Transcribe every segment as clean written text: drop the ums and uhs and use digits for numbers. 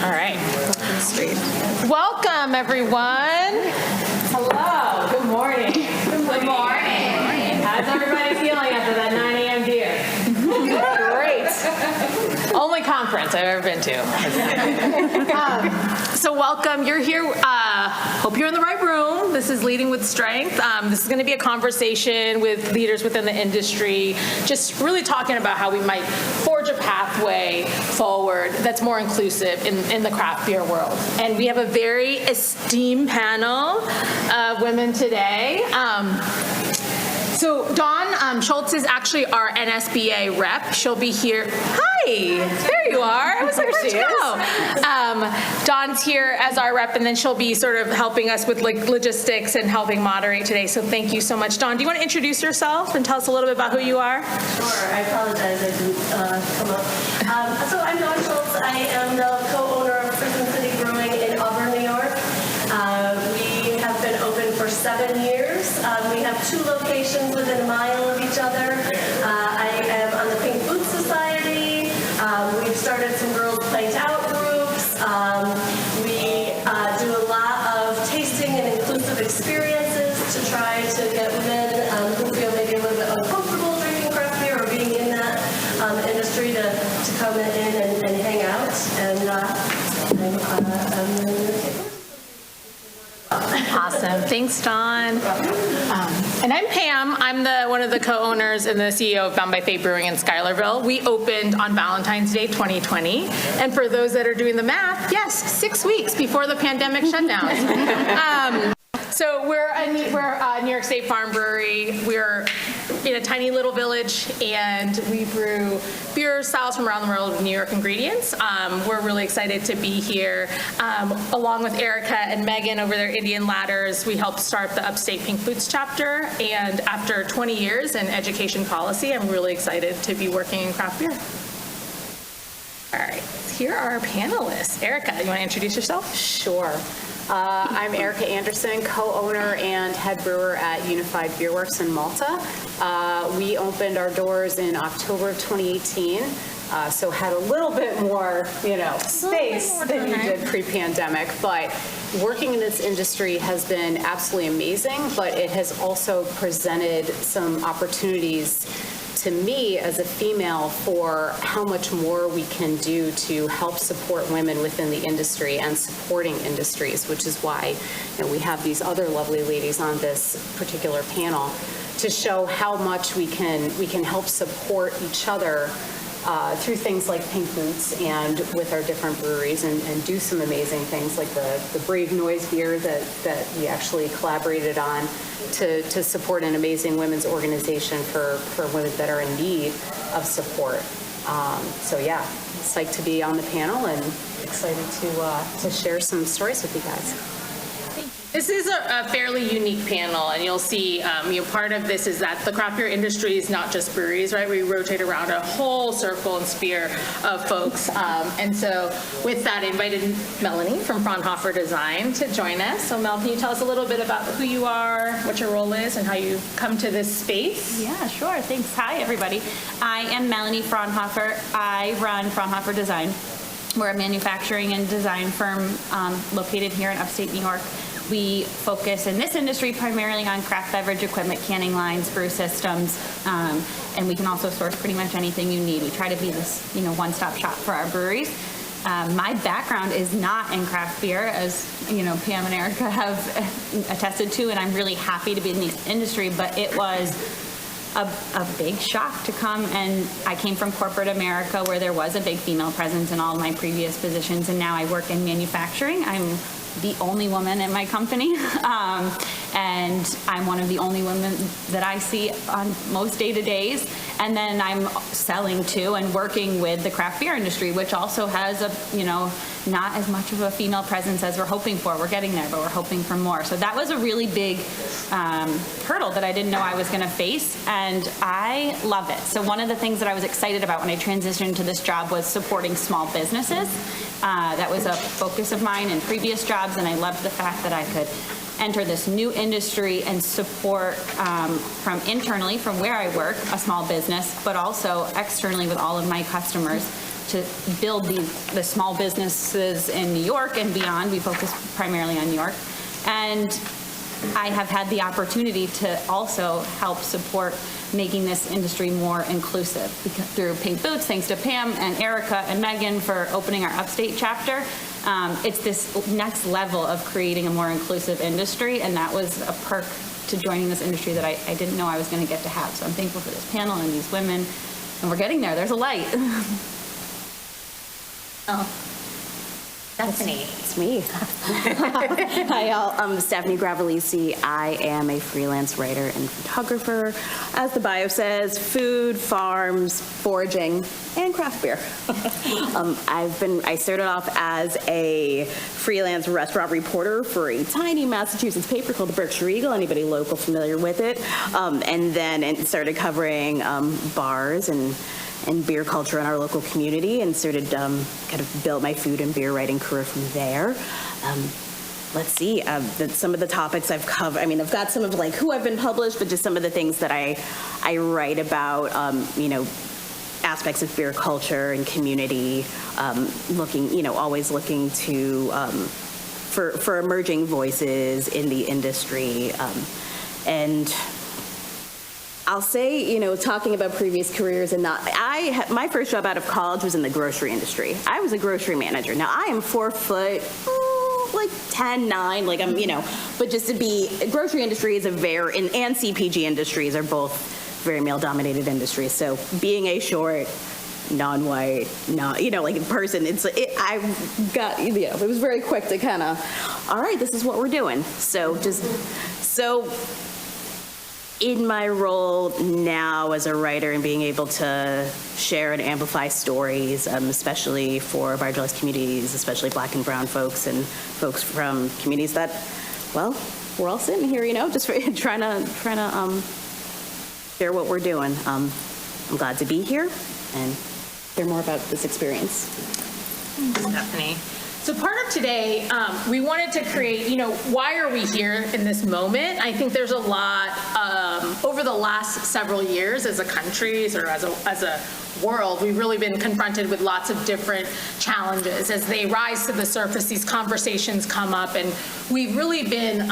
All right. Sweet. Welcome, everyone. Hello. Good morning. Good morning. How's everybody feeling after that 9 a.m. beer? Great. Only conference I've ever been to. So welcome. You're here. Hope you're in the right room. This is Leading with Strength. This is going to be a conversation with leaders within the industry, just really talking about how we might forge a pathway forward that's more inclusive in the craft beer world. And we have a very esteemed panel of women today. So Dawn Schultz is actually our NSBA rep. She'll be here. Hi, there you are. I was like, where'd you go? Dawn's here as our rep, and then she'll be sort of helping us with like logistics and helping moderate today. So thank you so much. Dawn, do you want to introduce yourself and tell us a little bit about who you are? Sure. I apologize I didn't come up. So I'm Dawn Schultz. I am the co-owner of Prison City Brewing in Auburn, New York. We have been open for 7 years. We have 2 locations within a mile of each other. I am on the Pink Boot Society. We've started some girls' play out groups. We do a lot of tasting and inclusive experiences to try to get women who feel maybe a little bit uncomfortable drinking craft beer or being in that industry to come in and hang out. And I'm going to take it. Awesome. Thanks, Dawn. And I'm Pam. I'm one of the co-owners and the CEO of Bound by Fate Brewing in Schuylerville. We opened on Valentine's Day 2020. And for those that are doing the math, yes, 6 weeks before the pandemic shutdown. So we're a New York State Farm Brewery. We're in a tiny little village, and we brew beer styles from around the world with New York ingredients. We're really excited to be here. Along with Erica and Megan over their Indian Ladders, we helped start the Upstate Pink Boots chapter. And after 20 years in education policy, I'm really excited to be working in craft beer. All right, here are our panelists. Erica, you want to introduce yourself? Sure. I'm Erica Anderson, co-owner and head brewer at Unified Beer Works in Malta. We opened our doors in October of 2018, so had a little bit more, space than you did pre-pandemic. But working in this industry has been absolutely amazing, but it has also presented some opportunities to me as a female for how much more we can do to help support women within the industry and supporting industries, which is why we have these other lovely ladies on this particular panel to show how much we can help support each other through things like Pink Boots and with our different breweries and do some amazing things like the Brave Noise beer that we actually collaborated on to support an amazing women's organization for women that are in need of support. So yeah, psyched to be on the panel and excited to share some stories with you guys. This is a fairly unique panel, and you'll see part of this is that the craft beer industry is not just breweries, right? We rotate around a whole circle and sphere of folks. And so with that, I invited Melanie from Fraunhofer Design to join us. So Mel, can you tell us a little bit about who you are, what your role is, and how you come to this space? Yeah, sure. Thanks. Hi, everybody. I am Melanie Fraunhofer. I run Fraunhofer Design. We're a manufacturing and design firm located here in upstate New York. We focus in this industry primarily on craft beverage equipment, canning lines, brew systems, and we can also source pretty much anything you need. We try to be this, one-stop shop for our breweries. My background is not in craft beer, as Pam and Erica have attested to, and I'm really happy to be in the industry, but it was a big shock to come, and I came from corporate America where there was a big female presence in all of my previous positions, and now I work in manufacturing. I'm the only woman in my company, and I'm one of the only women that I see on most day-to-days. And then I'm selling to and working with the craft beer industry, which also has not as much of a female presence as we're hoping for. We're getting there, but we're hoping for more. So that was a really big hurdle that I didn't know I was going to face, and I love it. So one of the things that I was excited about when I transitioned to this job was supporting small businesses. That was a focus of mine in previous jobs, and I loved the fact that I could enter this new industry and support from internally, from where I work, a small business, but also externally with all of my customers to build the small businesses in New York and beyond. We focus primarily on New York. And I have had the opportunity to also help support making this industry more inclusive through Pink Boots, thanks to Pam and Erica and Megan for opening our upstate chapter. It's this next level of creating a more inclusive industry, and that was a perk to joining this industry that I didn't know I was going to get to have. So I'm thankful for this panel and these women, and we're getting there. There's a light. Oh, Stephanie. It's me. Hi, y'all. I'm Stephanie Gravalisi. I am a freelance writer and photographer. As the bio says, food, farms, foraging, and craft beer. I started off as a freelance restaurant reporter for a tiny Massachusetts paper called the Berkshire Eagle. Anybody local familiar with it? And then started covering bars and beer culture in our local community, and started kind of built my food and beer writing career from there. Let's see, some of the topics I've covered, I mean, I've got some of like who I've been published, but just some of the things that I write about, aspects of beer culture and community, always looking to, for emerging voices in the industry. And I'll say, talking about previous careers and my first job out of college was in the grocery industry. I was a grocery manager. Now I am 4 foot, like 10, 9, like I'm, but just to be, grocery industry is and CPG industries are both very male dominated industries. So being a short, non-white, person, it was very quick to kind of, all right, this is what we're doing. So in my role now as a writer and being able to share and amplify stories, especially for marginalized communities, especially Black and brown folks and folks from communities that, well, we're all sitting here, just trying to share what we're doing. I'm glad to be here and hear more about this experience. Stephanie. So part of today, we wanted to create, why are we here in this moment? I think there's a lot over the last several years as a country or as a world, we've really been confronted with lots of different challenges. As they rise to the surface, these conversations come up, and we've really been,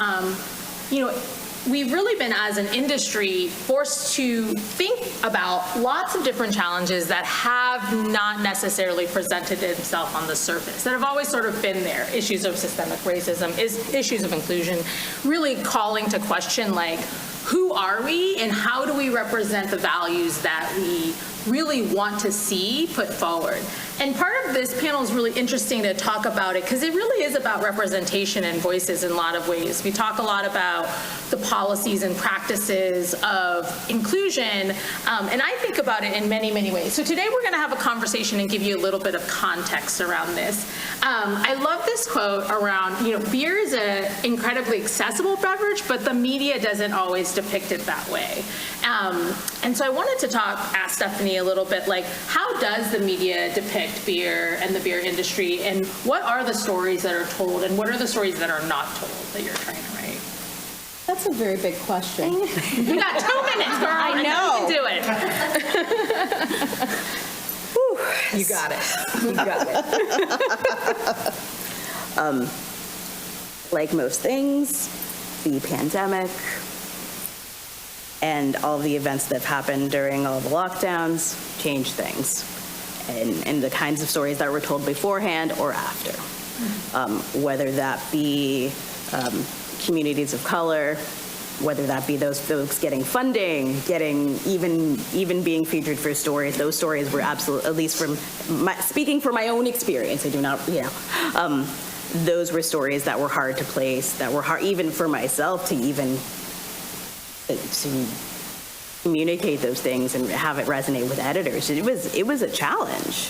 as an industry, forced to think about lots of different challenges that have not necessarily presented themselves on the surface, that have always sort of been there. Issues of systemic racism, issues of inclusion, really calling to question, like, who are we and how do we represent the values that we really want to see put forward? And part of this panel is really interesting to talk about it because it really is about representation and voices in a lot of ways. We talk a lot about the policies and practices of inclusion, and I think about it in many, many ways. So today we're going to have a conversation and give you a little bit of context around this. I love this quote around, beer is an incredibly accessible beverage, but the media doesn't always depict it that way. And so I wanted to ask Stephanie a little bit, like, how does the media depict beer and the beer industry, and what are the stories that are told, and what are the stories that are not told that you're trying to write? That's a very big question. You got 2 minutes, girl. I know. You can do it. Whew. You got it. You got it. Like most things, the pandemic and all the events that have happened during all the lockdowns changed things, and the kinds of stories that were told beforehand or after, whether that be communities of color, whether that be those folks getting funding, even being featured for stories. Those stories were absolutely, at least speaking from my own experience, I do not, those were stories that were hard to place, that were hard even for myself to communicate those things and have it resonate with editors. It was a challenge.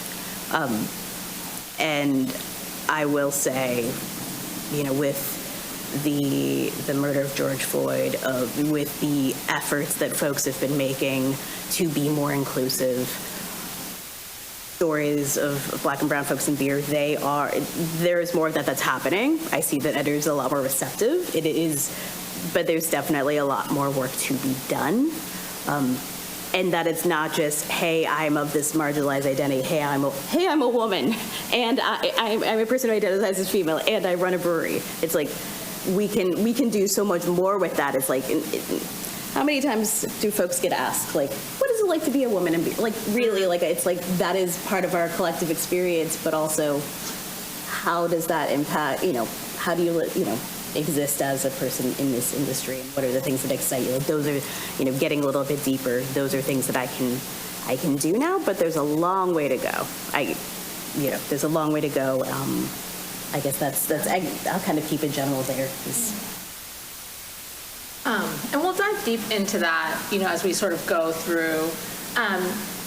And I will say, with the murder of George Floyd, with the efforts that folks have been making to be more inclusive, stories of Black and brown folks in beer, there is more of that's happening. I see that editors are a lot more receptive. It is, but there's definitely a lot more work to be done. and that it's not just, hey, I'm of this marginalized identity, hey, I'm a woman, and I'm a person who identifies as female, and I run a brewery. It's like, we can do so much more with that. It's like, how many times do folks get asked, like, what is it like to be a woman? And be, like, really, like, it's like that is part of our collective experience, but also, how does that impact, how do you exist as a person in this industry, and what are the things that excite you? Like, those are, getting a little bit deeper. Those are things that I can do now, but there's a long way to go. There's a long way to go. I guess I'll kind of keep it general there. And we'll dive deep into that, as we sort of go through.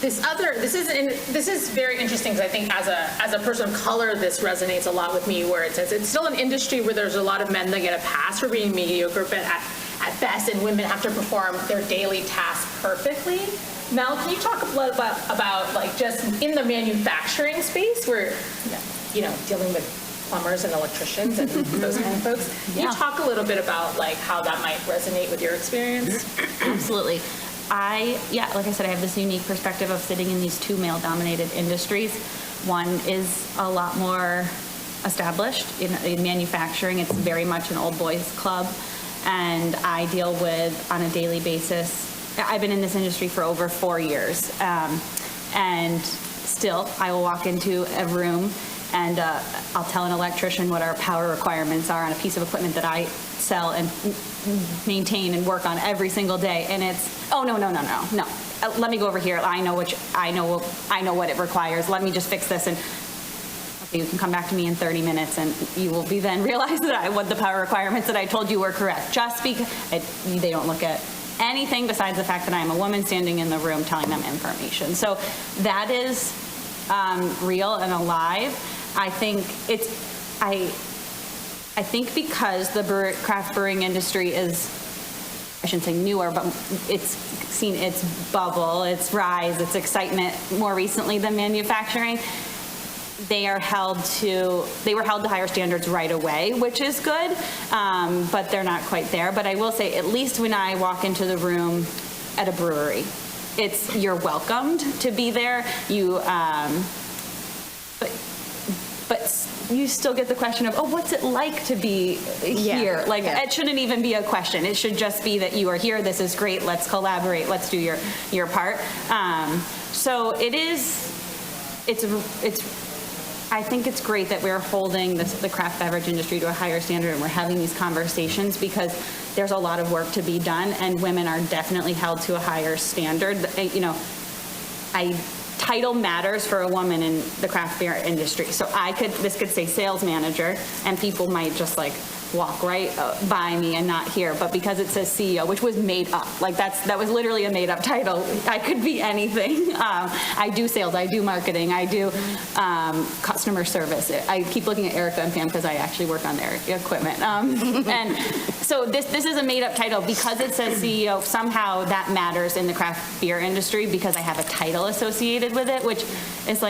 This is very interesting because I think as a person of color, this resonates a lot with me, where it says it's still an industry where there's a lot of men that get a pass for being mediocre, but at best, and women have to perform their daily tasks perfectly. Mel, can you talk a little about like just in the manufacturing space where, dealing with plumbers and electricians and those kind of folks. Can you talk a little bit about like how that might resonate with your experience? Absolutely. Like I said, I have this unique perspective of sitting in these two male-dominated industries. One is a lot more established in manufacturing. It's very much an old boys club, and I deal with on a daily basis. I've been in this industry for over 4 years, and still I will walk into a room and I'll tell an electrician what our power requirements are on a piece of equipment that I sell and maintain and work on every single day. And it's, oh, no. Let me go over here. I know what it requires. Let me just fix this. And okay, you can come back to me in 30 minutes and you will be then realize that what the power requirements that I told you were correct. Just because they don't look at anything besides the fact that I'm a woman standing in the room telling them information. So that is real and alive. I think because the craft brewing industry is, I shouldn't say newer, but it's seen its bubble, its rise, its excitement more recently than manufacturing. They were held to higher standards right away, which is good, but they're not quite there. But I will say, at least when I walk into the room at a brewery, you're welcomed to be there. But you still get the question of, what's it like to be here? It shouldn't even be a question. It should just be that you are here. This is great. Let's collaborate. Let's do your part. So I think it's great that we're holding the craft beverage industry to a higher standard, and we're having these conversations because there's a lot of work to be done, and women are definitely held to a higher standard. Title matters for a woman in the craft beer industry. So this could say sales manager, and people might just walk right by me and not hear. But because it says CEO, which was made up, that was literally a made up title. I could be anything. I do sales, I do marketing, I do customer service. I keep looking at Erica and Pam because I actually work on their equipment. And so this is a made up title. Because it says CEO, somehow that matters in the craft beer industry because I have a title associated with it, which is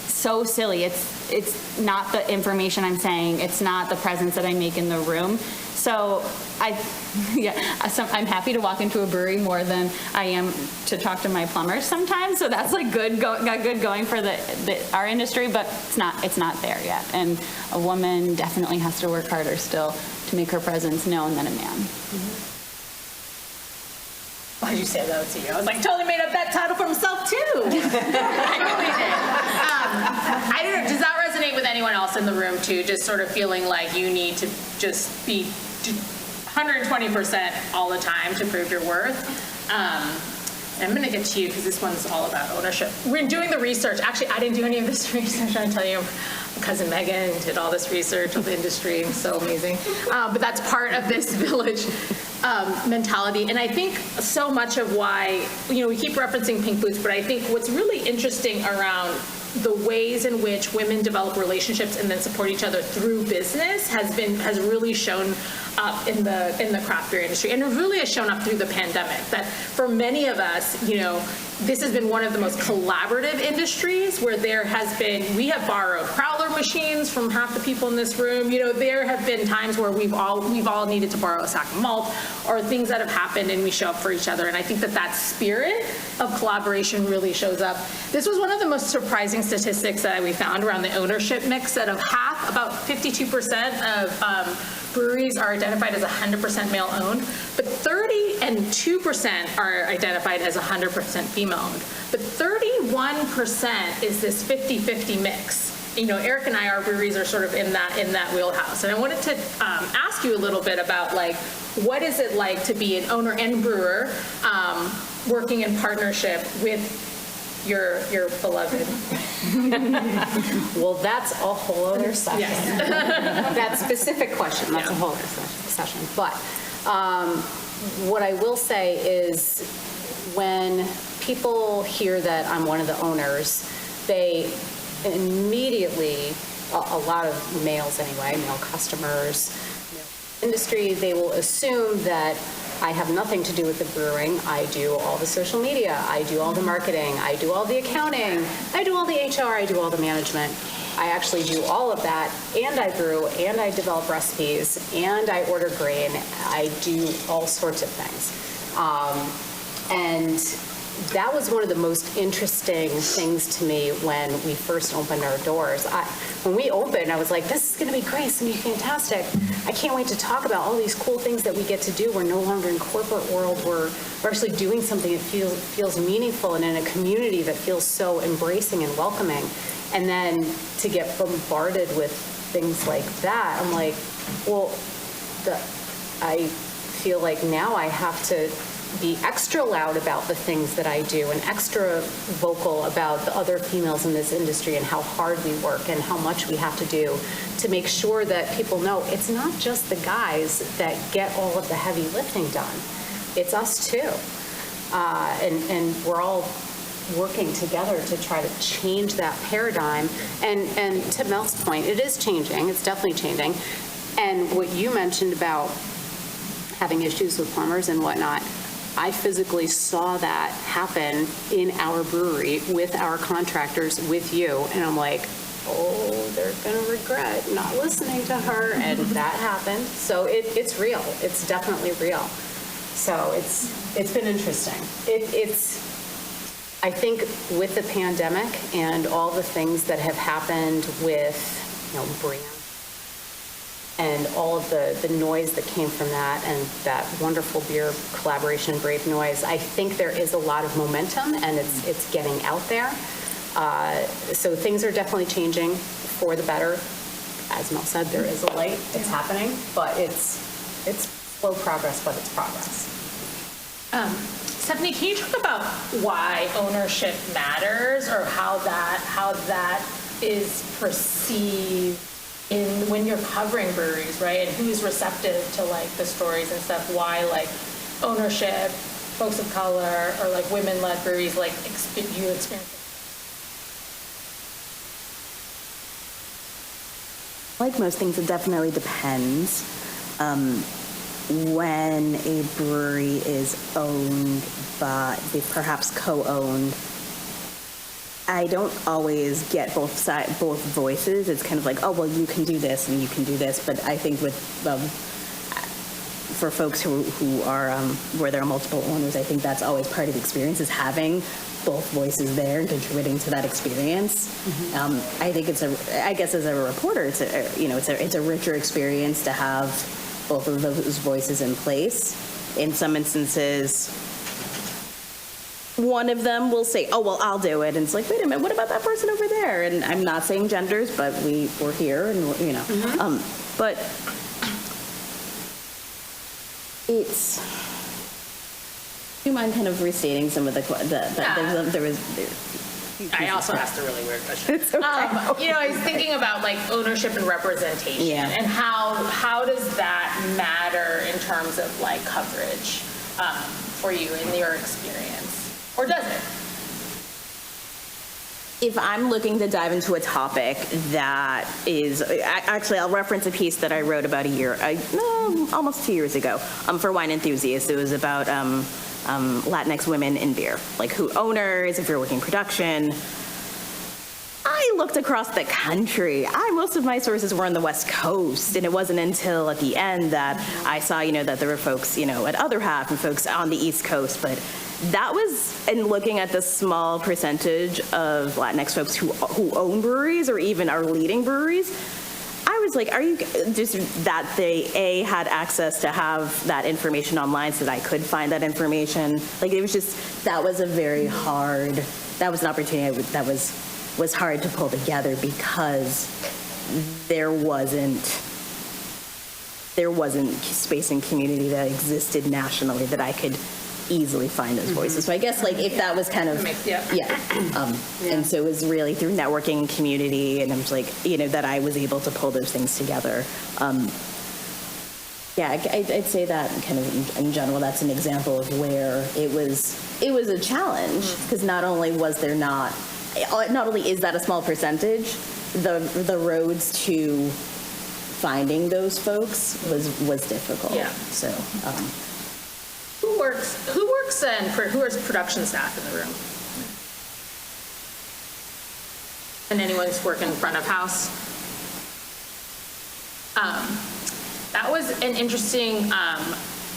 so silly. It's not the information I'm saying. It's not the presence that I make in the room. So I'm happy to walk into a brewery more than I am to talk to my plumbers sometimes. So that's got good going for our industry, but it's not there yet. And a woman definitely has to work harder still to make her presence known than a man. Mm-hmm. Why did you say that to you? I was totally made up that title for himself too. I totally did. I don't know, does that resonate with anyone else in the room too? Just sort of feeling like you need to just be 120% all the time to prove your worth. I'm going to get to you because this one's all about ownership. We're doing the research. Actually, I didn't do any of this research. I'm telling you, my cousin Megan did all this research of the industry. So amazing. But that's part of this village mentality. And I think so much of why, we keep referencing pink boots, but I think what's really interesting around the ways in which women develop relationships and then support each other through business has really shown up in the craft beer industry, and it really has shown up through the pandemic. That for many of us, this has been one of the most collaborative industries where we have borrowed crowler machines from half the people in this room. You know, there have been times where we've all needed to borrow a sack of malt, or things that have happened and we show up for each other. And I think that spirit of collaboration really shows up. This was one of the most surprising statistics that we found around the ownership mix, that of half, about 52% of breweries are identified as 100% male-owned, but 32% are identified as 100% female-owned. But 31% is this 50-50 mix. You know, Eric and I, our breweries are sort of in that wheelhouse. And I wanted to ask you a little bit about, like, what is it like to be an owner and brewer working in partnership with your beloved? Well, that's a whole other session. Yes. That specific question, that's a whole other session. But what I will say is, when people hear that I'm one of the owners, they immediately, a lot of males anyway, male customers, male industry, they will assume that I have nothing to do with the brewing. I do all the social media, I do all the marketing, I do all the accounting, I do all the HR, I do all the management. I actually do all of that, and I brew, and I develop recipes, and I order grain. I do all sorts of things. And that was one of the most interesting things to me when we first opened our doors. When we opened, I was like, this is going to be great, it's going to be fantastic. I can't wait to talk about all these cool things that we get to do. We're no longer in corporate world. We're actually doing something that feels meaningful, and in a community that feels so embracing and welcoming. And then to get bombarded with things like that, I'm like, well, I feel like now I have to be extra loud about the things that I do, and extra vocal about the other females in this industry and how hard we work and how much we have to do to make sure that people know it's not just the guys that get all of the heavy lifting done. It's us too. And we're all working together to try to change that paradigm. And to Mel's point, it is changing. It's definitely changing. And what you mentioned about having issues with plumbers and whatnot, I physically saw that happen in our brewery with our contractors, with you, and I'm like, oh, they're going to regret not listening to her, and that happened. So it's real. It's definitely real. So it's been interesting. I think with the pandemic and all the things that have happened with, brand, and all of the noise that came from that, and that wonderful beer collaboration, Brave Noise, I think there is a lot of momentum, and it's getting out there. So things are definitely changing for the better. As Mel said, there is a light. It's happening, but it's slow progress, but it's progress. Stephanie, can you talk about why ownership matters, or how that is perceived when you're covering breweries, right? And who's receptive to the stories and stuff? Why ownership, folks of color, or women-led breweries you experience? Like most things, it definitely depends. When a brewery is owned by, perhaps co-owned, I don't always get both voices. It's kind of like, oh, well, you can do this and you can do this. But I think for folks who are where there are multiple owners, I think that's always part of the experience, is having both voices there and contributing to that experience. Mm-hmm. I think I guess as a reporter, it's a richer experience to have both of those voices in place. In some instances, one of them will say, oh, well, I'll do it. And it's like, wait a minute, what about that person over there? And I'm not saying genders, but we're here, and, Mm-hmm. But it's... Do you mind kind of restating some of there was... I also asked a really weird question. It's okay. I was thinking about ownership and representation, and how does that matter in terms of coverage for you in your experience, or does it? If I'm looking to dive into a topic that is, actually, I'll reference a piece that I wrote about almost 2 years ago, for Wine Enthusiasts. It was about Latinx women in beer, who owners, if you're working production. I looked across the country. Most of my sources were on the West Coast, and it wasn't until at the end that I saw, that there were folks, at Other Half and folks on the East Coast. But that was, and looking at the small percentage of Latinx folks who own breweries or even are leading breweries, I was like, are you just that they had access to have that information online so that I could find that information? Like, it was just, that was an opportunity that was hard to pull together because there wasn't space and community that existed nationally that I could easily find those voices. So I guess if that was kind of, and so it was really through networking and community, and I'm just that I was able to pull those things together. I'd say that kind of in general, that's an example of where it was a challenge, because not only is that a small percentage, the roads to finding those folks was difficult. Yeah. So. Who is production staff in the room? And anyone's working front of house? That was an interesting,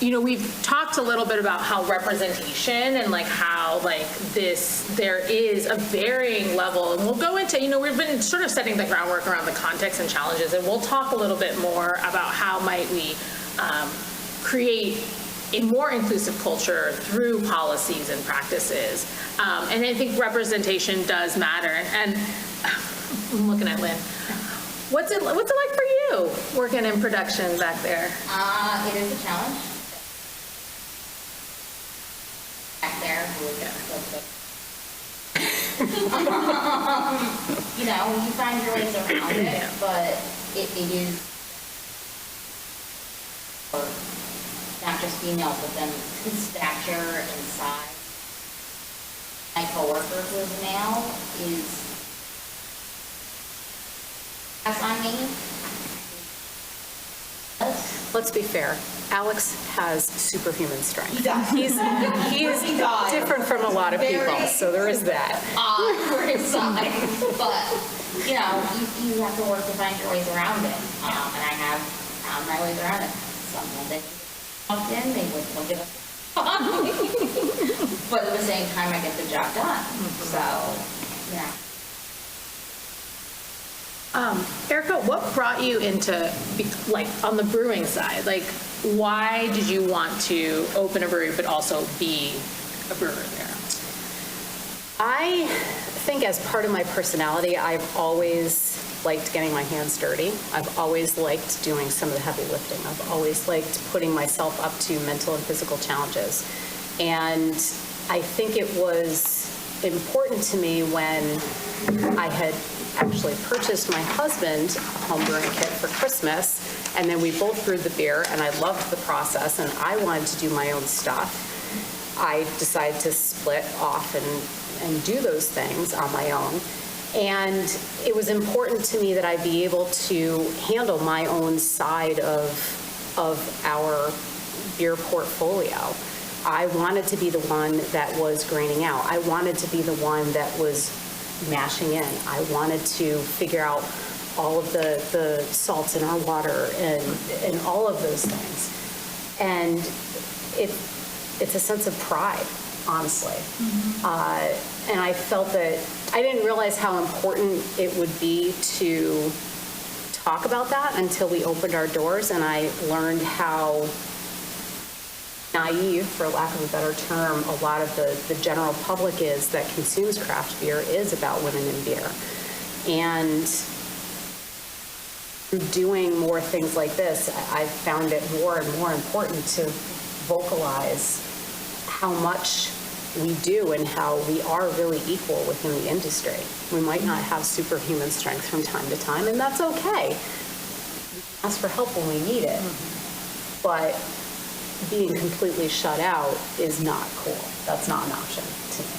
we've talked a little bit about how representation and how there is a varying level, and we'll go into, we've been sort of setting the groundwork around the context and challenges, and we'll talk a little bit more about how might we create a more inclusive culture through policies and practices. And I think representation does matter. And I'm looking at Lynn. What's it like for you working in production back there? It is a challenge. Back there, you find your ways around it, but it is not just females, but then in stature and size. My coworker who is male is pass on me. Let's be fair. Alex has superhuman strength. He's different from a lot of people, so there is that. For his side, but you have to work to find your ways around it, and I have found my ways around it. Some days often they would look at us, but at the same time I get the job done. So yeah. Erica, what brought you into, on the brewing side? Why did you want to open a brewery but also be a brewer there? I think as part of my personality, I've always liked getting my hands dirty. I've always liked doing some of the heavy lifting. I've always liked putting myself up to mental and physical challenges. And I think it was important to me when I had actually purchased my husband a home brewing kit for Christmas, and then we both brewed the beer, and I loved the process, and I wanted to do my own stuff. I decided to split off and do those things on my own. And it was important to me that I be able to handle my own side of our beer portfolio. I wanted to be the one that was graining out. I wanted to be the one that was mashing in. I wanted to figure out all of the salts in our water and all of those things. And it's a sense of pride, honestly. And I felt that I didn't realize how important it would be to talk about that until we opened our doors, and I learned how naive, for lack of a better term, a lot of the general public is that consumes craft beer is about women in beer. And through doing more things like this, I've found it more and more important to vocalize how much we do and how we are really equal within the industry. We might not have superhuman strength from time to time, and that's okay. We can ask for help when we need it. But being completely shut out is not cool. That's not an option to me.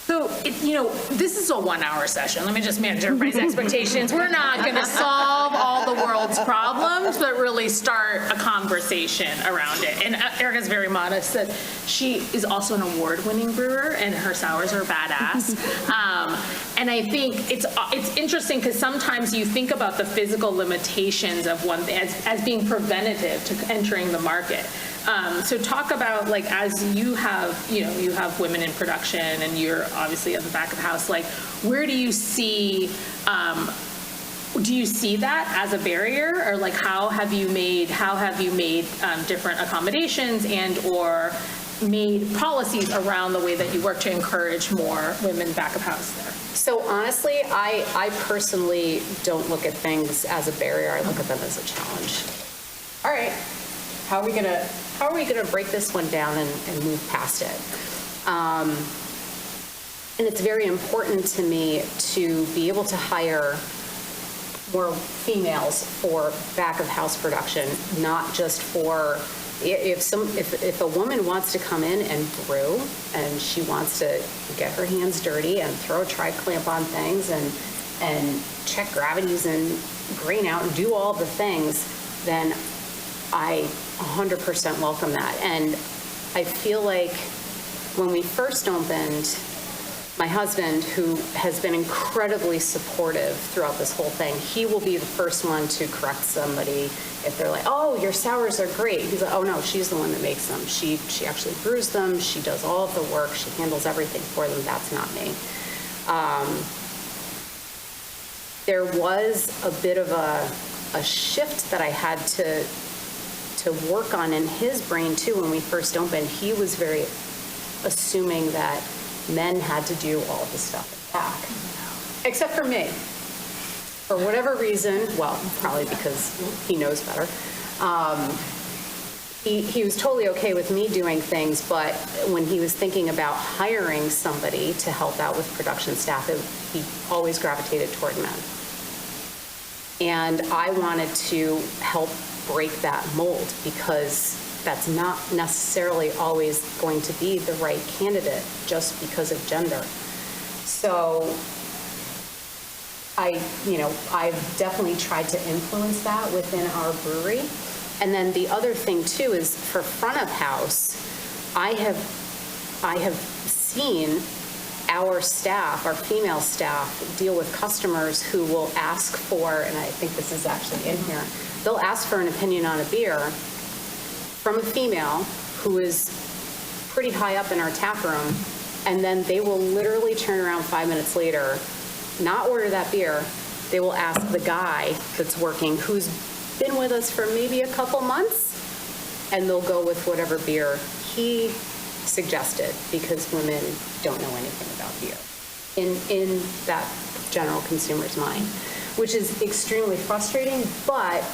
So this is a 1-hour session. Let me just manage everybody's expectations. We're not going to solve all the world's problems, but really start a conversation around it. And Erica's very modest that she is also an award-winning brewer, and her sours are badass. And I think it's interesting because sometimes you think about the physical limitations of one thing as being preventative to entering the market. So talk about, like, as you have women in production and you're obviously at the back of the house, like, where do you see that as a barrier, or like how have you made different accommodations and or made policies around the way that you work to encourage more women back of house there? So honestly, I personally don't look at things as a barrier. I look at them as a challenge. All right, how are we gonna break this one down and move past it? And it's very important to me to be able to hire more females for back of house production, not just for if a woman wants to come in and brew and she wants to get her hands dirty and throw a tri-clamp on things and check gravities and grain out and do all the things, then I 100% welcome that. And I feel like when we first opened, my husband, who has been incredibly supportive throughout this whole thing, he will be the first one to correct somebody if they're like, oh, your sours are great. He's like, oh no, she's the one that makes them. She actually brews them. She does all of the work. She handles everything for them. That's not me. There was a bit of a shift that I had to work on in his brain too when we first opened. He was very assuming that men had to do all the stuff back, except for me. For whatever reason, well, probably because he knows better, he was totally okay with me doing things, but when he was thinking about hiring somebody to help out with production staff, he always gravitated toward men. And I wanted to help break that mold because that's not necessarily always going to be the right candidate just because of gender. So I've definitely tried to influence that within our brewery. And then the other thing too is for front of house, I have seen our staff, our female staff, deal with customers who will ask for, and I think this is actually in here, they'll ask for an opinion on a beer from a female who is pretty high up in our tap room, and then they will literally turn around 5 minutes later, not order that beer. They will ask the guy that's working, who's been with us for maybe a couple months, and they'll go with whatever beer he suggested because women don't know anything about beer in that general consumer's mind, which is extremely frustrating, but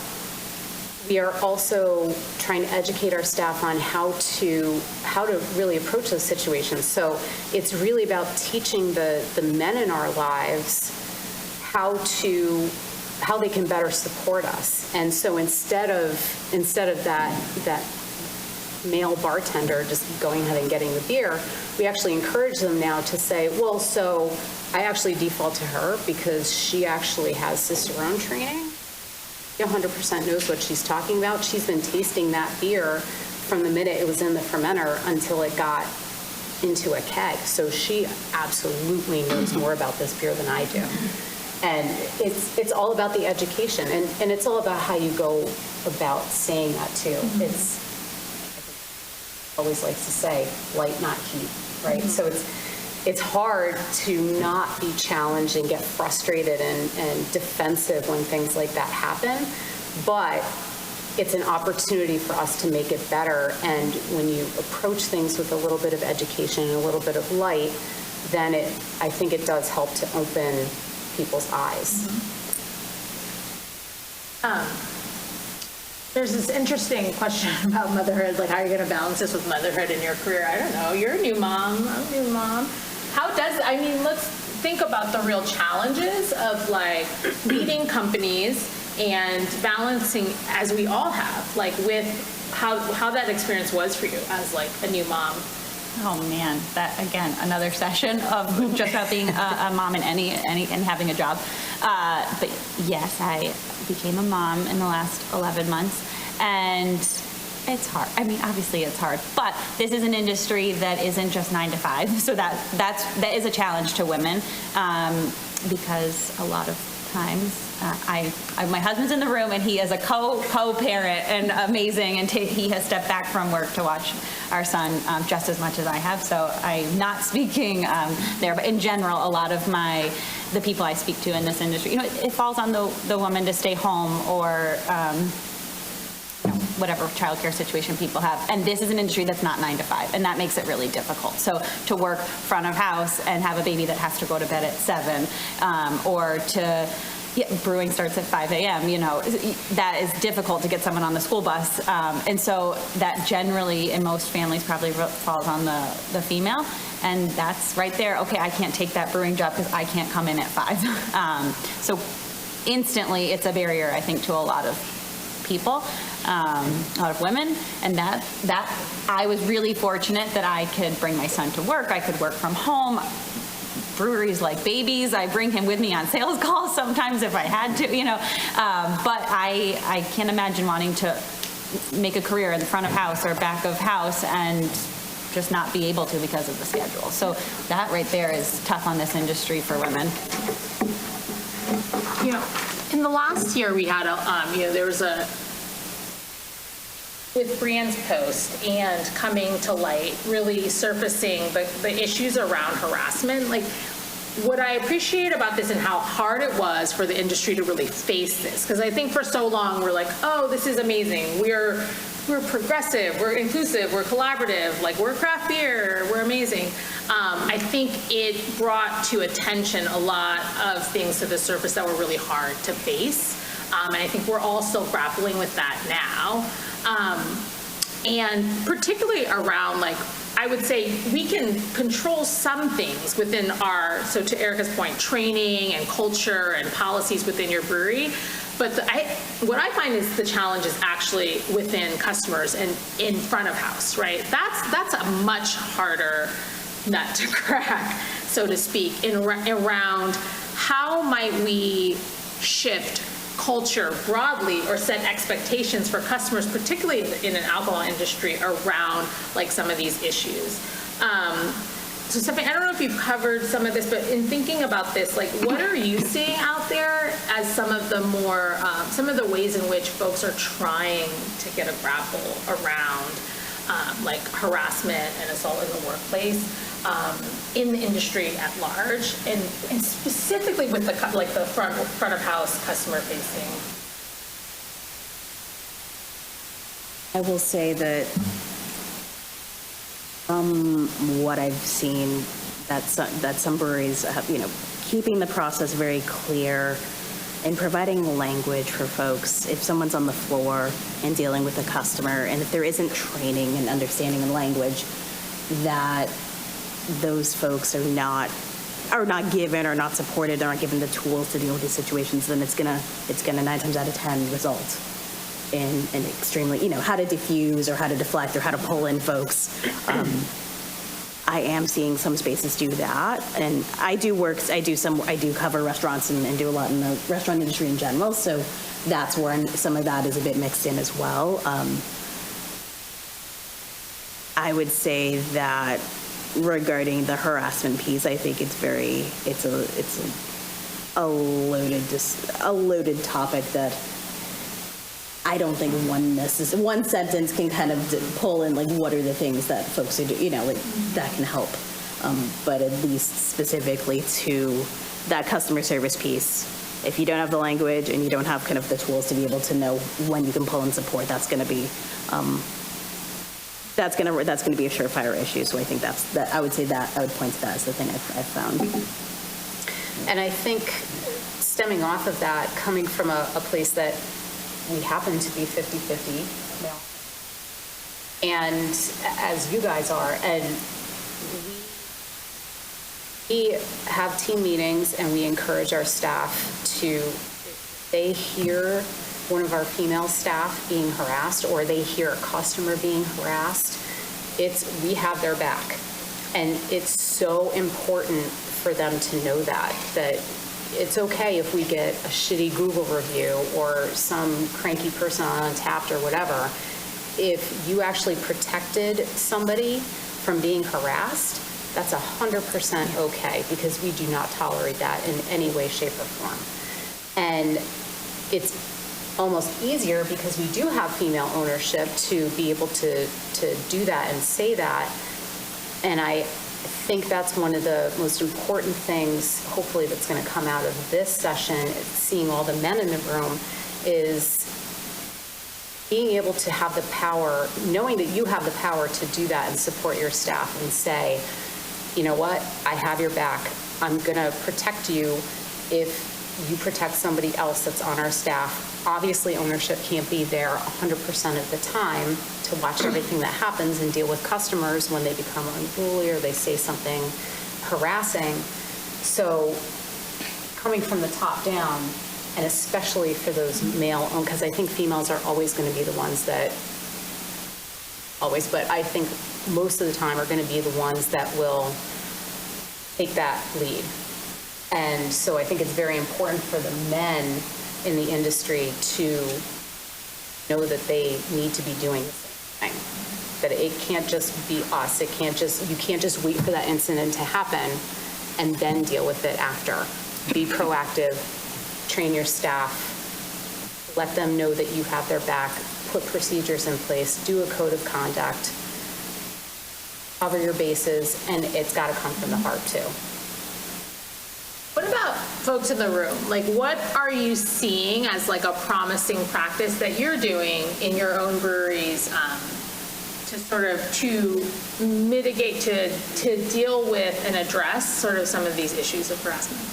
we are also trying to educate our staff on how to really approach those situations. So it's really about teaching the men in our lives how they can better support us. And so instead of that male bartender just going ahead and getting the beer, we actually encourage them now to say, well, so I actually default to her because she actually has Cicerone training. 100% knows what she's talking about. She's been tasting that beer from the minute it was in the fermenter until it got into a keg. So she absolutely knows more about this beer than I do. And it's all about the education, and it's all about how you go about saying that too. It's, I always like to say, light, not heat, right? So it's hard to not be challenged and get frustrated and defensive when things like that happen, but it's an opportunity for us to make it better. And when you approach things with a little bit of education and a little bit of light, then I think it does help to open people's eyes. There's this interesting question about motherhood, like how are you going to balance this with motherhood in your career? I don't know. You're a new mom. I'm a new mom. Let's think about the real challenges of like leading companies and balancing, as we all have, like with how that experience was for you as like a new mom Oh man, that again, another session of just about being a mom and and having a job. But yes, I became a mom in the last 11 months, and it's hard. I mean, obviously it's hard, but this is an industry that isn't just 9 to 5, so that is a challenge to women, because a lot of times my husband's in the room and he is a co-parent and amazing, and he has stepped back from work to watch our son just as much as I have, so I'm not speaking there, but in general, a lot of the people I speak to in this industry, it falls on the woman to stay home or whatever childcare situation people have. And this is an industry that's not 9 to 5, and that makes it really difficult. So to work front of house and have a baby that has to go to bed at 7, or brewing starts at 5 a.m., that is difficult to get someone on the school bus. And so that generally in most families probably falls on the female. And that's right there. Okay, I can't take that brewing job because I can't come in at 5. So instantly it's a barrier, I think, to a lot of people, a lot of women, and that I was really fortunate that I could bring my son to work. I could work from home. Breweries like babies. I bring him with me on sales calls sometimes if I had to, but I can't imagine wanting to make a career in the front of house or back of house and just not be able to because of the schedule. So that right there is tough on this industry for women. In the last year, we had there was with Brianne's post and coming to light, really surfacing the issues around harassment. Like, what I appreciate about this and how hard it was for the industry to really face this, because I think for so long we're like, oh, this is amazing. We're progressive, we're inclusive, we're collaborative, like we're craft beer, we're amazing. I think it brought to attention a lot of things to the surface that were really hard to face. And I think we're all still grappling with that now. And particularly around, like, I would say we can control some things within so to Erica's point, training and culture and policies within your brewery. But what I find is the challenge is actually within customers and in front of house, right? That's a much harder nut to crack, so to speak, around how might we shift culture broadly or set expectations for customers, particularly in an alcohol industry, around like some of these issues. So Stephanie, I don't know if you've covered some of this, but in thinking about this, like, what are you seeing out there as some of the more, some of the ways in which folks are trying to get a grapple around like harassment and assault in the workplace in the industry at large, and specifically with the front of house customer facing? I will say that what I've seen, that some breweries have, keeping the process very clear and providing language for folks. If someone's on the floor and dealing with a customer, and if there isn't training and understanding of language, that those folks are not given or not supported, or not given the tools to deal with these situations, then it's gonna 9 times out of 10 result in extremely, how to diffuse or how to deflect or how to pull in folks. I am seeing some spaces do that, and I do cover restaurants and do a lot in the restaurant industry in general, so that's where some of that is a bit mixed in as well. I would say that regarding the harassment piece, I think it's a loaded topic that I don't think one sentence can kind of pull in, like, what are the things that folks are doing, like, that can help. But at least specifically to that customer service piece, if you don't have the language and you don't have kind of the tools to be able to know when you can pull in support, that's going to be a surefire issue. So I think I would point to that as the thing I've found. And I think stemming off of that, coming from a place that we happen to be 50-50 now, and as you guys are, and we have team meetings and we encourage our staff to, if they hear one of our female staff being harassed or they hear a customer being harassed, we have their back. And it's so important for them to know that it's okay if we get a shitty Google review or some cranky person on Untapped or whatever. If you actually protected somebody from being harassed, that's 100% okay, because we do not tolerate that in any way, shape, or form. And it's almost easier because we do have female ownership to be able to do that and say that. And I think that's one of the most important things, hopefully, that's going to come out of this session, seeing all the men in the room, is being able to have the power, knowing that you have the power to do that and support your staff and say, you know what, I have your back. I'm going to protect you if you protect somebody else that's on our staff. Obviously, ownership can't be there 100% of the time to watch everything that happens and deal with customers when they become unruly or they say something harassing. So coming from the top down, and especially for those male-owned, because I think females are always going to be the ones that, but I think most of the time are going to be the ones that will take that lead. And so I think it's very important for the men in the industry to know that they need to be doing the same thing. That it can't just be us. You can't just wait for that incident to happen and then deal with it after. Be proactive, train your staff, let them know that you have their back, put procedures in place, do a code of conduct, cover your bases, and it's got to come from the heart too. What about folks in the room? Like, what are you seeing as like a promising practice that you're doing in your own breweries to mitigate, to deal with and address sort of some of these issues of harassment?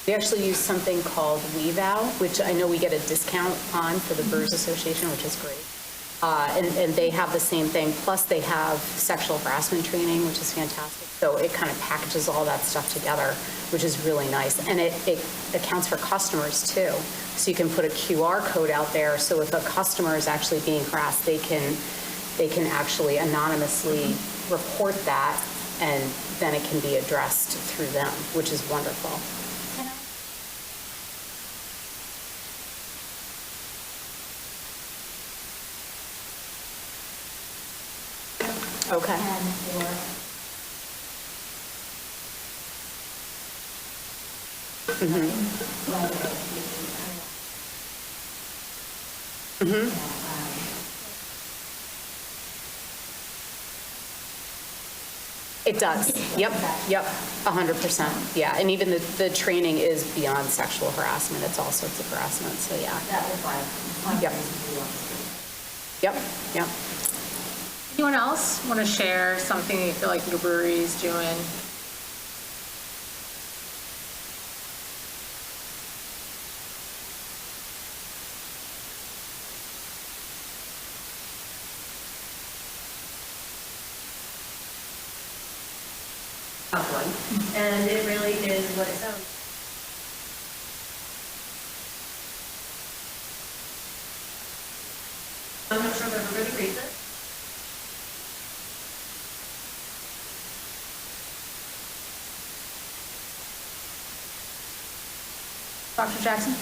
We actually use something called WeVow, which I know we get a discount on for the Brewers Association, which is great. And they have the same thing. Plus, they have sexual harassment training, which is fantastic. So it kind of packages all that stuff together, which is really nice. And it accounts for customers, too. So you can put a QR code out there. So if a customer is actually being harassed, they can actually anonymously report that, and then it can be addressed through them, which is wonderful. Okay. And for It does. Yep. 100%. Yeah. And even the training is beyond sexual harassment. It's all sorts of harassment. So yeah. that was like, Yep. Yep. Anyone else want to share something you feel like your brewery is doing? And it really is what it sounds. Dr. Jackson?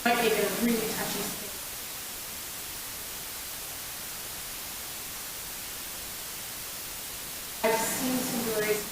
Might make it a really touchy space. I've seen some breweries.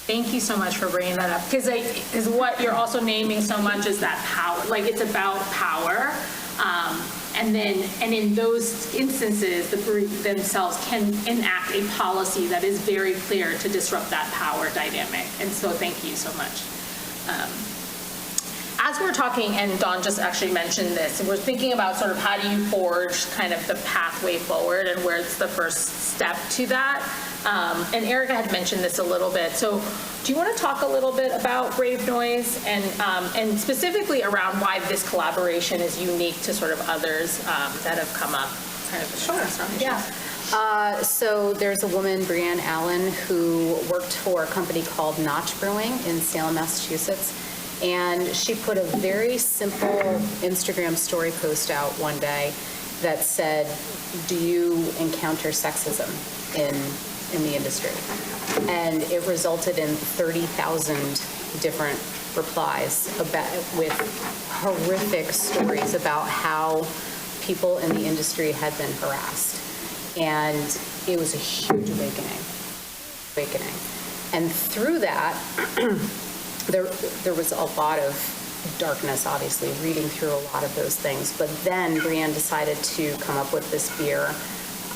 Thank you so much for bringing that up, because what you're also naming so much is that power, like it's about power. And in those instances, the brewery themselves can enact a policy that is very clear to disrupt that power dynamic. And so thank you so much. As we're talking, and Dawn just actually mentioned this, we're thinking about sort of how do you forge kind of the pathway forward and where's the first step to that. And Erica had mentioned this a little bit. So do you want to talk a little bit about Brave Noise and specifically around why this collaboration is unique to sort of others that have come up? Kind of sure. Yeah. So there's a woman, Brianne Allen, who worked for a company called Notch Brewing in Salem, Massachusetts. And she put a very simple Instagram story post out one day that said, do you encounter sexism in the industry? And it resulted in 30,000 different replies with horrific stories about how people in the industry had been harassed. And it was a huge awakening. And through that, there was a lot of darkness, obviously, reading through a lot of those things. But then Brianne decided to come up with this beer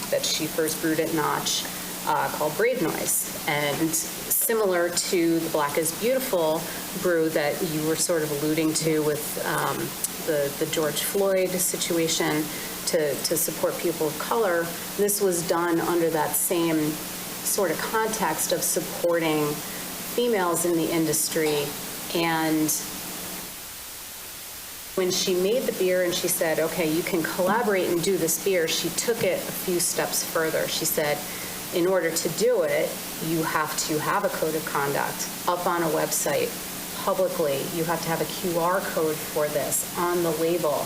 that she first brewed at Notch called Brave Noise. And similar to the Black is Beautiful brew that you were sort of alluding to with the George Floyd situation to support people of color, this was done under that same sort of context of supporting females in the industry. And when she made the beer and she said, okay, you can collaborate and do this beer, she took it a few steps further. She said, in order to do it, you have to have a code of conduct up on a website publicly. You have to have a QR code for this on the label.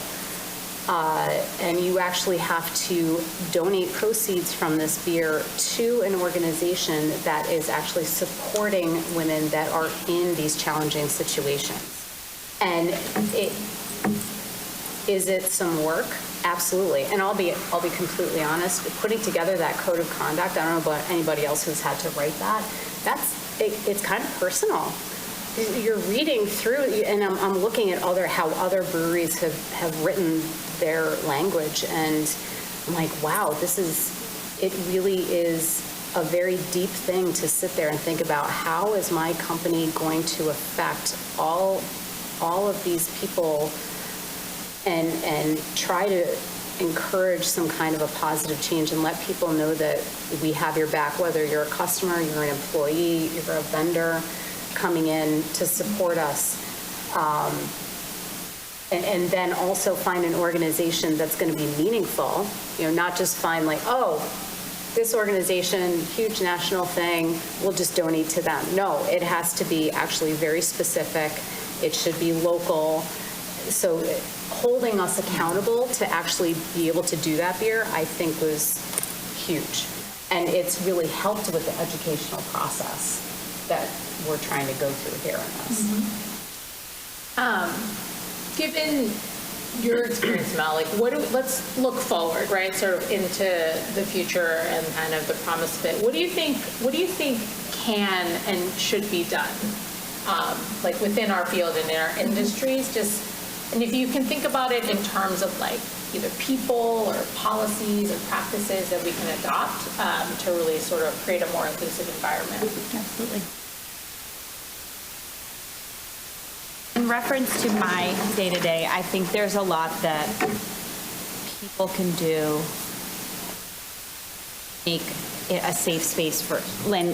And you actually have to donate proceeds from this beer to an organization that is actually supporting women that are in these challenging situations. And is it some work? Absolutely. And I'll be completely honest, putting together that code of conduct, I don't know about anybody else who's had to write that, it's kind of personal. You're reading through, and I'm looking at how other breweries have written their language, and I'm like, wow, it really is a very deep thing to sit there and think about. How is my company going to affect all of these people and try to encourage some kind of a positive change and let people know that we have your back, whether you're a customer, you're an employee, you're a vendor coming in to support us. And then also find an organization that's going to be meaningful, not just find like, oh, this organization, huge national thing, we'll just donate to them. No, it has to be actually very specific. It should be local. so holding us accountable to actually be able to do that beer, I think was huge. And it's really helped with the educational process that we're trying to go through here in this. Given your experience, Mel, like let's look forward, right? Sort of into the future and kind of the promise of it. What do you think can and should be done, like within our field and in our industries? And if you can think about it in terms of like either people or policies or practices that we can adopt to really sort of create a more inclusive environment. Absolutely. In reference to my day-to-day, I think there's a lot that people can do to make it a safe space for, Lynn,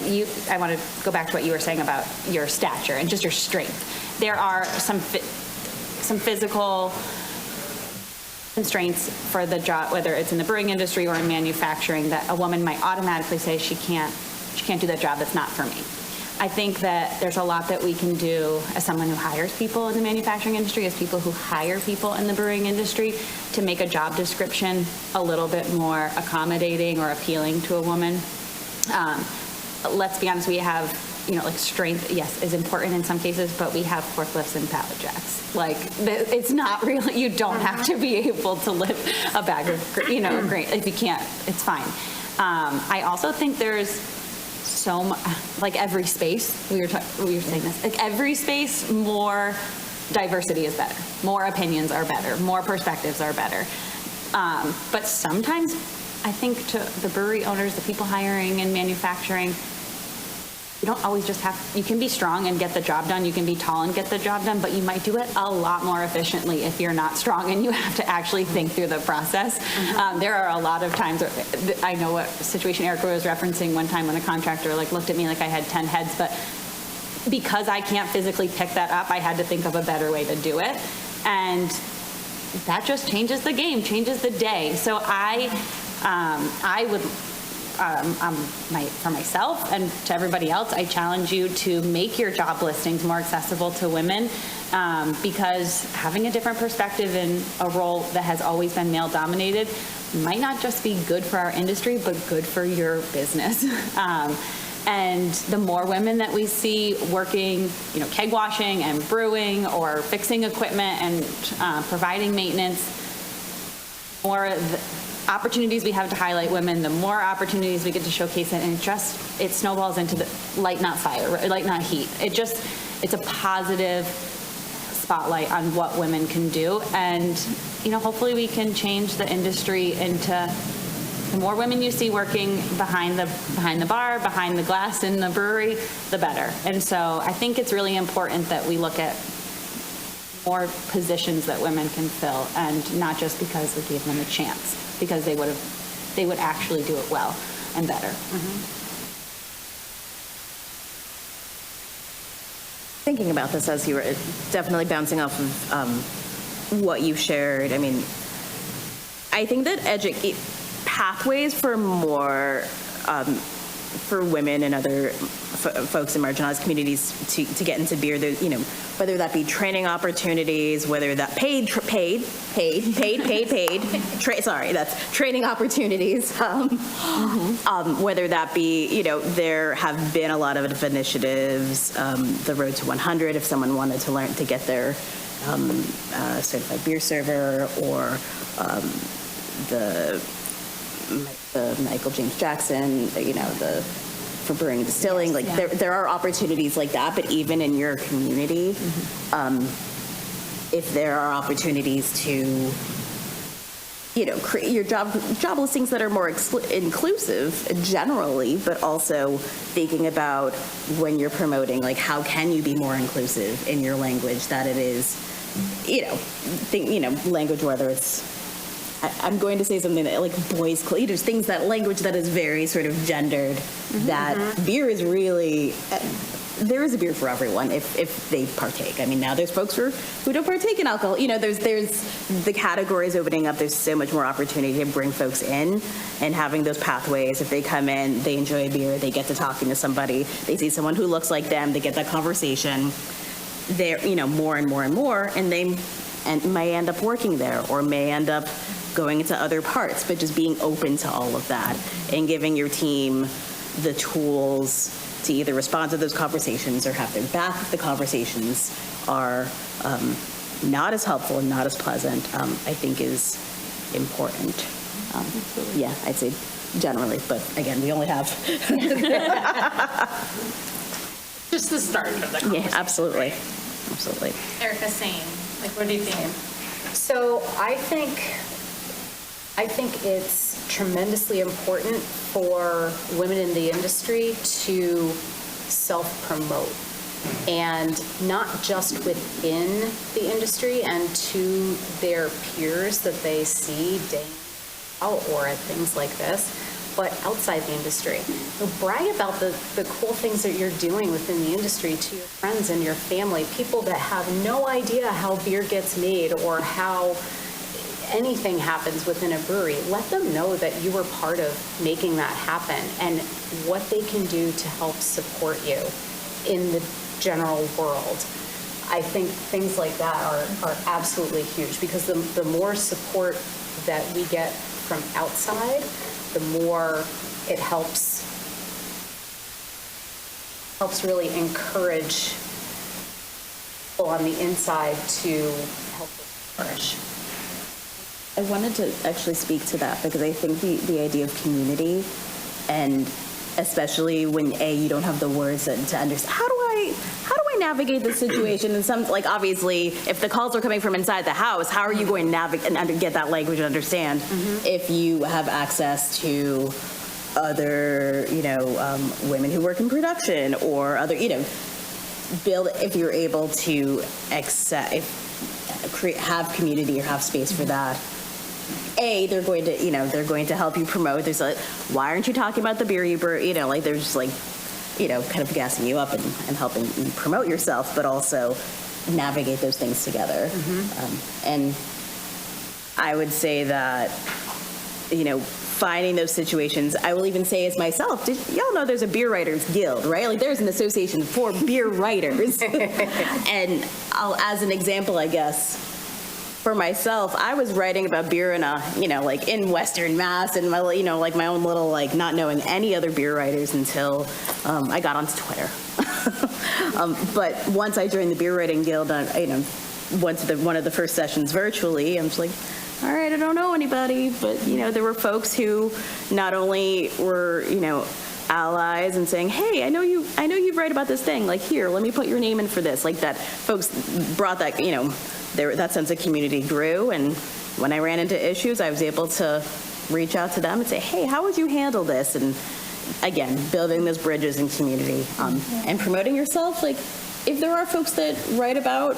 I want to go back to what you were saying about your stature and just your strength. There are some physical constraints for the job, whether it's in the brewing industry or in manufacturing, that a woman might automatically say she can't do that job, that's not for me. I think that there's a lot that we can do as someone who hires people in the manufacturing industry, as people who hire people in the brewing industry, to make a job description a little bit more accommodating or appealing to a woman. Let's be honest, we have, like strength, yes, is important in some cases, but we have forklifts and pallet jacks. Like, it's not really, you don't have to be able to lift a bag of, grain. If you can't, it's fine. I also think there's so much, like every space, we were saying this, like every space, more diversity is better. More opinions are better. More perspectives are better. But sometimes I think to the brewery owners, the people hiring and manufacturing, you don't always just you can be strong and get the job done. You can be tall and get the job done, but you might do it a lot more efficiently if you're not strong and you have to actually think through the process. There are a lot of times, I know what situation Erica was referencing one time when a contractor looked at me like I had 10 heads, but because I can't physically pick that up, I had to think of a better way to do it. And that just changes the game, changes the day. So I would, for myself and to everybody else, I challenge you to make your job listings more accessible to women, because having a different perspective in a role that has always been male dominated might not just be good for our industry, but good for your business. And the more women that we see working, keg washing and brewing or fixing equipment and providing maintenance, more opportunities we have to highlight women, the more opportunities we get to showcase it, and it snowballs into the light, not fire, light, not heat. It's a positive spotlight on what women can do, and hopefully we can change the industry into the more women you see working behind the bar, behind the glass in the brewery, the better. And so I think it's really important that we look at more positions that women can fill, and not just because we gave them a chance, because they would actually do it well and better. Thinking about this as you were definitely bouncing off of what you shared, I mean, I think that pathways for more for women and other folks in marginalized communities to get into beer, whether that be training opportunities, whether that that's training opportunities, whether that be, there have been a lot of initiatives, the Road to 100, if someone wanted to learn to get their certified beer server, or the Michael James Jackson, for brewing and distilling, there are opportunities like that. But even in your community, if there are opportunities to, create your job listings that are more inclusive generally, but also thinking about when you're promoting, how can you be more inclusive in your language, that it is, language, whether it's, I'm going to say something that boys' clothes, things, that language that is very sort of gendered, that beer is really, there is a beer for everyone if they partake. I mean, now there's folks who don't partake in alcohol. There's the categories opening up. There's so much more opportunity to bring folks in, and having those pathways. If they come in, they enjoy a beer, they get to talking to somebody, they see someone who looks like them, they get that conversation. They're, more and more and more, and they and may end up working there or may end up going into other parts, but just being open to all of that and giving your team the tools to either respond to those conversations or have their back if the conversations are not as helpful and not as pleasant, I think is important. Yeah, I'd say generally, but again, we only have. Just the start of the conversation. Yeah, absolutely. Absolutely. Erica, same. Like, what do you think? So I think it's tremendously important for women in the industry to self-promote, and not just within the industry and to their peers that they see day out or at things like this, but outside the industry. Brag about the cool things that you're doing within the industry to your friends and your family, people that have no idea how beer gets made or how anything happens within a brewery. Let them know that you were part of making that happen and what they can do to help support you in the general world. I think things like that are absolutely huge, because the more support that we get from outside, the more it helps really encourage people on the inside to help flourish. I wanted to actually speak to that because I think the idea of community, and especially when you don't have the words to understand, how do I navigate this situation? And some, like, obviously, if the calls are coming from inside the house, how are you going to navigate and get that language and understand if you have access to other, women who work in production or other, build, if you're able to have community or have space for that. They're going to help you promote. There's like, why aren't you talking about the beer you brew? They're just like, kind of gassing you up and helping you promote yourself, but also navigate those things together. And I would say that, finding those situations, I will even say as myself, y'all know there's a beer writers guild, right? Like, there's an association for beer writers. And as an example, I guess, for myself, I was writing about beer in in Western Mass, and my, my own little, not knowing any other beer writers until I got onto Twitter. But once I joined the Beer Writing Guild, went to one of the first sessions virtually, I'm just like, all right, I don't know anybody, but, there were folks who not only were, allies and saying, hey, I know you write about this thing, like, here, let me put your name in for this, like that. Folks brought that, that sense of community grew, and when I ran into issues, I was able to reach out to them and say, hey, how would you handle this? And again, building those bridges in community, and promoting yourself. Like, if there are folks that write about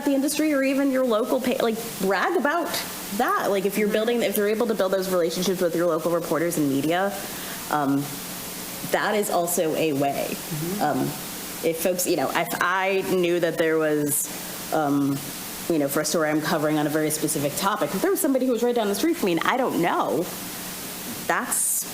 the industry or even your local, brag about that. Like, if you're able to build those relationships with your local reporters and media, that is also a way. If folks, if I knew that there was, for a story I'm covering on a very specific topic, if there was somebody who was right down the street from me and I don't know, that's,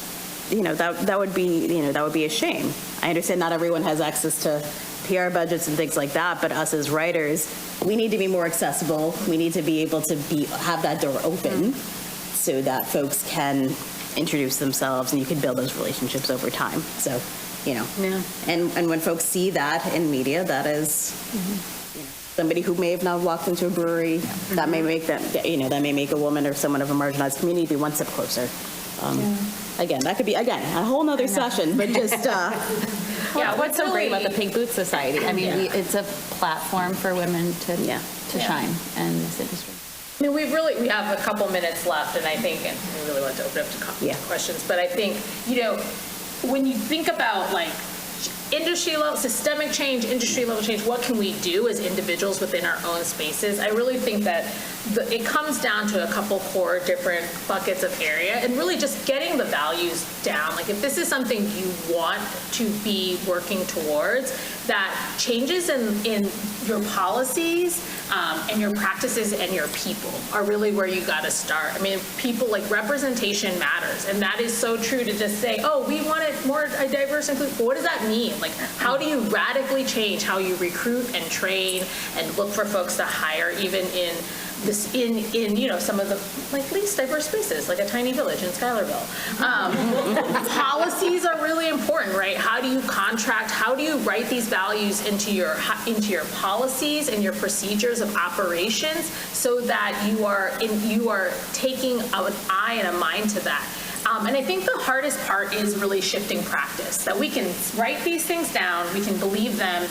that would be a shame. I understand not everyone has access to PR budgets and things like that, but us as writers, we need to be more accessible. We need to be able to have that door open so that folks can introduce themselves and you can build those relationships over time. So, and when folks see that in media, that is somebody who may have not walked into a brewery, that may make them, that may make a woman or someone of a marginalized community be one step closer. Again, that could be, a whole nother session, but just... What's so great about the Pink Boots Society? I mean, it's a platform for women to shine in this industry. I mean, we have a couple minutes left, and I think, and we really want to open up to questions, but I think, when you think about, industry level, systemic change, industry level change, what can we do as individuals within our own spaces? I really think that it comes down to a couple core different buckets of area, and really just getting the values down. Like, if this is something you want to be working towards, that changes in your policies and your practices and your people are really where you got to start. I mean, people, representation matters, and that is so true to just say, oh, we want it more diverse and inclusive. But what does that mean? Like, how do you radically change how you recruit and train and look for folks to hire, even in this, in you know, some of the like least diverse spaces, like a tiny village in Schuylerville. Policies are really important, right? How do you contract? How do you write these values into your policies and your procedures of operations so that you are taking an eye and a mind to that? And I think the hardest part is really shifting practice, that we can write these things down, we can believe them,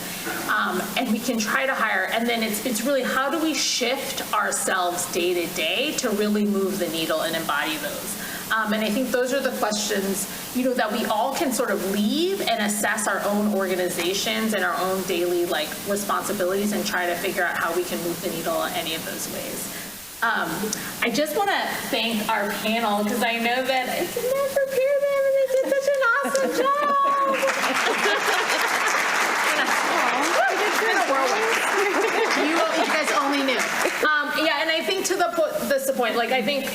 and we can try to hire. And then it's really how do we shift ourselves day to day to really move the needle and embody those. And I think those are the questions, you know, that we all can sort of leave and assess our own organizations and our own daily like responsibilities and try to figure out how we can move the needle in any of those ways. I just want to thank our panel because I know that I did not prepare them and they did such an awesome job. You guys only knew. Yeah, and I think to this point, like I think,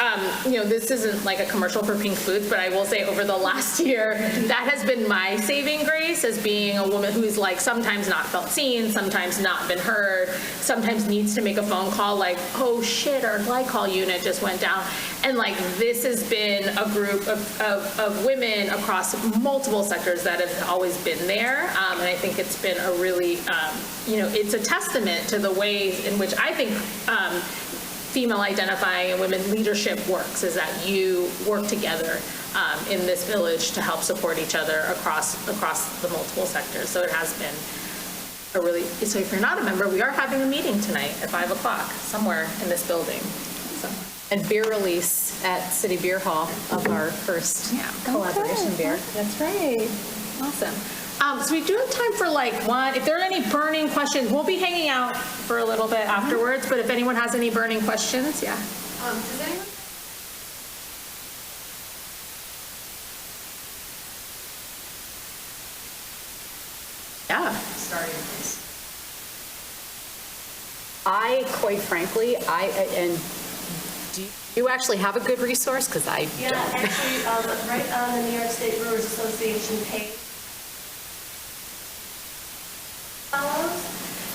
you know, this isn't like a commercial for Pink Foods, but I will say over the last year, that has been my saving grace as being a woman who's like sometimes not felt seen, sometimes not been heard, sometimes needs to make a phone call like, oh shit, our glycol unit just went down. And like this has been a group of women across multiple sectors that have always been there. And I think it's been a really, you know, it's a testament to the ways in which I think female identifying and women leadership works, is that you work together in this village to help support each other across the multiple sectors. So it has been a really, so if you're not a member, we are having a meeting tonight at 5 o'clock somewhere in this building. So. And beer release at City Beer Hall of our first collaboration beer. That's right. Awesome. So we do have time for like one, if there are any burning questions, we'll be hanging out for a little bit afterwards, but if anyone has any burning questions, yeah. Does anyone? Yeah. Starting place. I, quite frankly, do you actually have a good resource? Because I Yeah, don't. actually, right on the New York State Brewers Association page. Follows,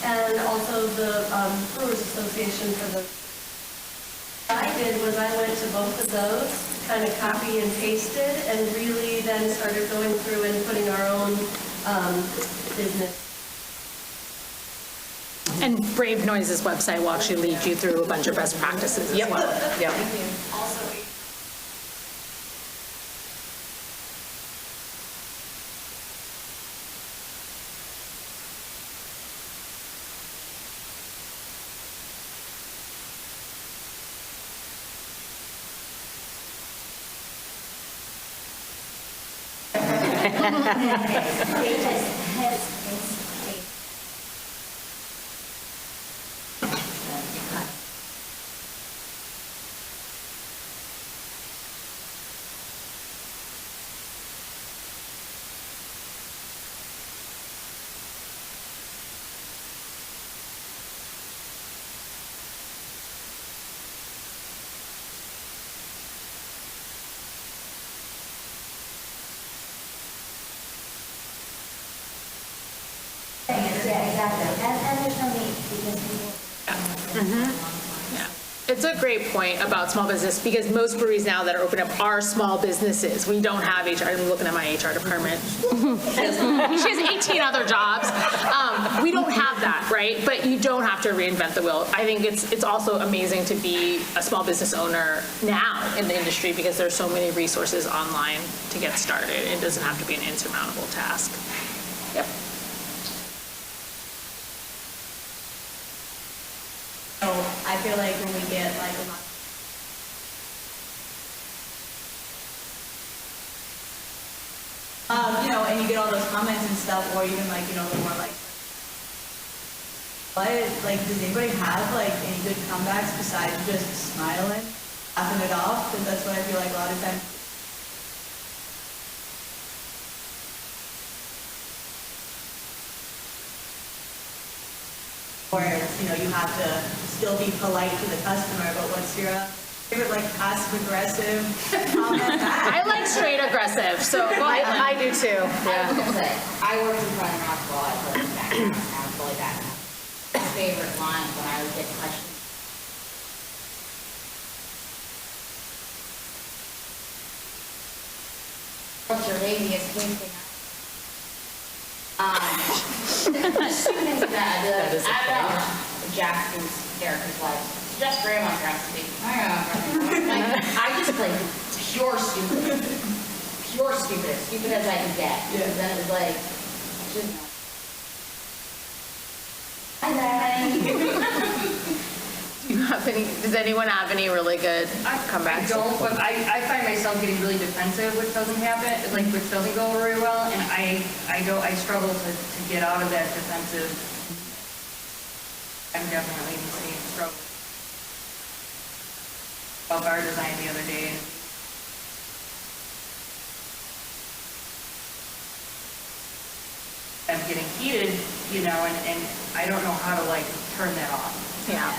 and also the Brewers Association for the. What I did was I went to both of those, kind of copy and pasted, and really then started going through and putting our own business. And Brave Noise's website will actually lead you through a bunch of best practices as well. Yep. Also, It's a great point about small business because most breweries now that are open up are small businesses. We don't have HR. I'm looking at my HR department. She has 18 other jobs. We don't have that, right? But you don't have to reinvent the wheel. I think it's also amazing to be a small business owner now in the industry because there's so many resources online to get started. It doesn't have to be an insurmountable task. Yep. So I feel like when we get like a lot, you know, and you get all those comments and stuff, or even like, you know, the more like, what, like, does anybody have like any good comebacks besides just smiling, laughing it off? Because that's what I feel like a lot of times. Where, you know, you have to still be polite to the customer, but what's your favorite like passive aggressive comment back? I like straight aggressive, so go ahead. I do too. I was gonna say, I worked in front of the hospital, I worked in back, I was really back. My favorite line when I would get questions. What's your laziest thing? Stupid things like that. I'd be like, I don't know. Jackson's character's like, just grandma's recipe. I just like pure stupid. Pure stupid. As stupid as I can get. Because then it was like, I should know. Hi, Does anyone have any really good comebacks? I don't, but I find myself getting really defensive, which doesn't happen, like, which doesn't go very well, and I struggle to get out of that defensive. I'm definitely in the same struggle. About our design the other day, and I'm getting heated, you know, and I don't know how to, like, turn that off. Yeah.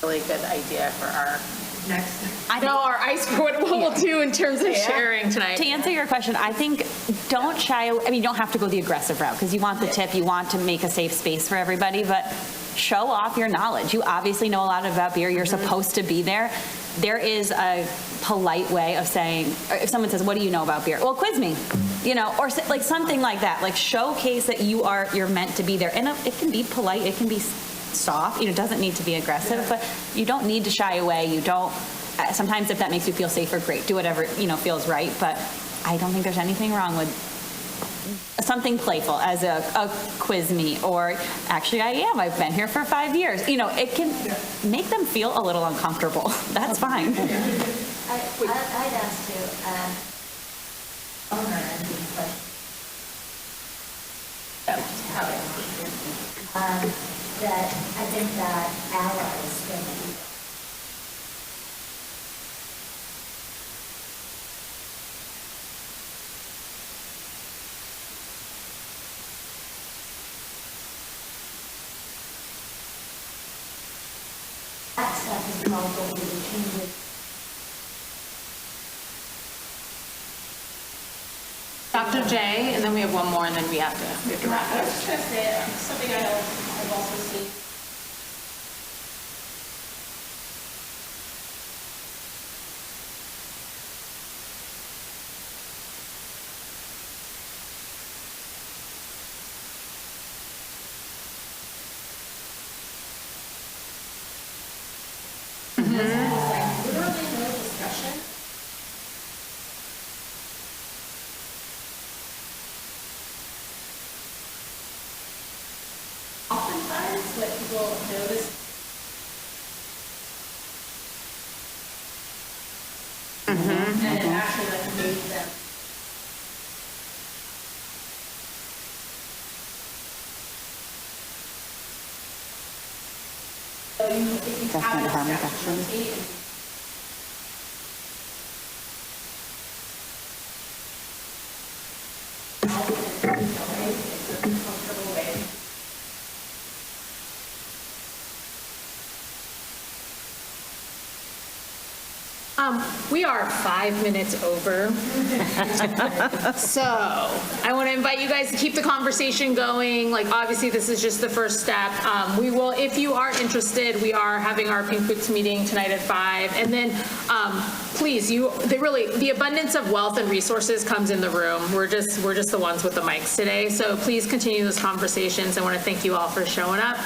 Really good idea for our Next. our ice, what we'll do in terms of sharing tonight. To answer your question, I think don't shy away. I mean, you don't have to go the aggressive route because you want the tip, you want to make a safe space for everybody, but show off your knowledge. You obviously know a lot about beer. You're supposed to be there. There is a polite way of saying, or if someone says, what do you know about beer? Well, quiz me, you know, or like something like that. Like showcase that you're meant to be there. And it can be polite, it can be soft, you know, it doesn't need to be aggressive, but you don't need to shy away. You don't, sometimes if that makes you feel safer, great, do whatever, you know, feels right, but I don't think there's anything wrong with something playful as a quiz me, or actually I've been here for 5 years. You know, it can make them feel a little uncomfortable. That's fine. I'd ask you, owner and the question. That I think that allies can be. That stuff is probably the changes. Dr. J, and then we have one more, and then we have to wrap I it up. was just going to say something I know I've also seen. Literally no discussion. Oftentimes, what people notice. And it actually like made them. So if you have Definitely a harm discussion, reduction. it's a comfortable way. We are 5 minutes over. So I want to invite you guys to keep the conversation going. Like, obviously, this is just the first step. We will, if you are interested, we are having our Pink Boots meeting tonight at 5. And then, please, the abundance of wealth and resources comes in the room. We're just the ones with the mics today. So please continue those conversations. I want to thank you all for showing up.